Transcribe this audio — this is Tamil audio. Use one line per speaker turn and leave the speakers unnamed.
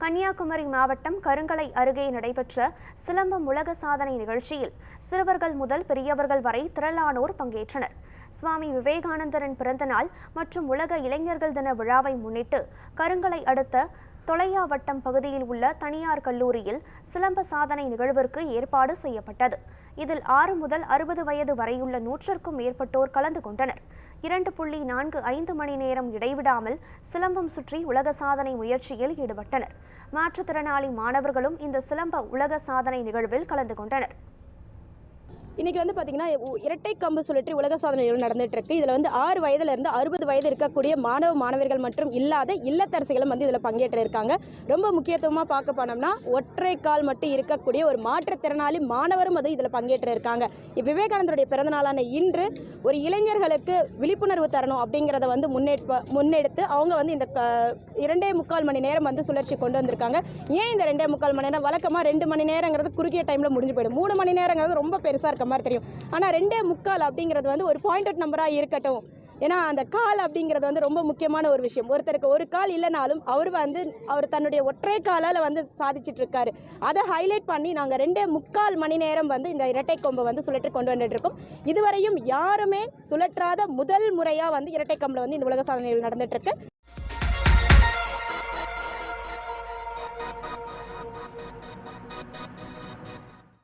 கன்னியாகுமரி மாவட்டம் கருங்கலை அருகே நடைபெற்ற சிலம்பம் உலக சாதனை நிகழ்ச்சியில் சிறுவர்கள் முதல் பெரியவர்கள் வரை திரளானோர் பங்கேற்றனர். சுவாமி விவேகானந்தரின் பிறந்தநாள் மற்றும் உலக இளைஞர்கள் தின விழாவை முன்னிட்டு கருங்கலை அடுத்த தொலையாவட்டம் பகுதியில் உள்ள தனியார் கல்லூரியில் சிலம்ப சாதனை நிகழ்விற்கு ஏற்பாடு செய்யப்பட்டது. இதில் 6 முதல் 60 வயது வரையுள்ள 100க்கும் மேற்பட்டோர் கலந்து கொண்டனர். 2.45 மணி நேரம் இடைவிடாமல் சிலம்பம் சுற்றி உலக சாதனை முயற்சியில் ஈடுபட்டனர். மாற்றுத்திறனாளி மாணவர்களும் இந்த சிலம்ப உலக சாதனை நிகழ்வில் கலந்து கொண்டனர்.
இன்றைக்கி பார்த்தீங்கன்னா இரட்டை கம்பு சுழற்றி உலக சாதனைகள் நடந்துட்டு இருக்கு. இதில் 6 வயதிலிருந்து 60 வயது இருக்கக்கூடிய மாணவர்கள் மற்றும் இல்லாத இல்லத்தரசிகளும் இதில் பங்கேற்ற இருக்காங்க. ரொம்ப முக்கியத்துவமாக பார்க்க போனோம்னா ஒற்றை கால் மட்டும் இருக்கக்கூடிய ஒரு மாற்றுத்திறனாளி மாணவரும் இதில் பங்கேற்ற இருக்காங்க. விவேகானந்தருடைய பிறந்தநாளான இன்று ஒரு இளைஞர்களுக்கு விழிப்புணர்வு தரணும் அப்படிங்கிறத முன்னெடுத்து அவங்க இந்த 2.25 மணி நேரம் சுழற்சி கொண்டு வந்திருக்காங்க. ஏன் இந்த 2.25 மணி நேரம்? வழக்கமாக 2 மணி நேரங்கிறது குறுகிய டைமில் முடிஞ்சு போயிடும். 3 மணி நேரங்கிறது ரொம்ப பெருசாக இருக்க மாதிரி தெரியும். ஆனால் 2.25 அப்படிங்கிறது ஒரு பாயிண்டட் நம்பராக இருக்கட்டும். ஏன்னா அந்த கால் அப்படிங்கிறது ரொம்ப முக்கியமான ஒரு விஷயம். ஒருத்தருக்கு ஒரு கால் இல்லைனாலும் அவர் தன்னுடைய ஒற்றை காலால் சாதிச்சுட்டு இருக்காரு. அதை ஹைலைட் பண்ணி நாங்கள் 2.25 மணி நேரம் இந்த இரட்டை கொம்பை சுழற்றி கொண்டு வந்துட்டு இருக்கோம். இதுவரையும் யாருமே சுழற்றாத முதல் முறையாக இரட்டை கம்பில் இந்த உலக சாதனைகள் நடந்துட்டு இருக்கு.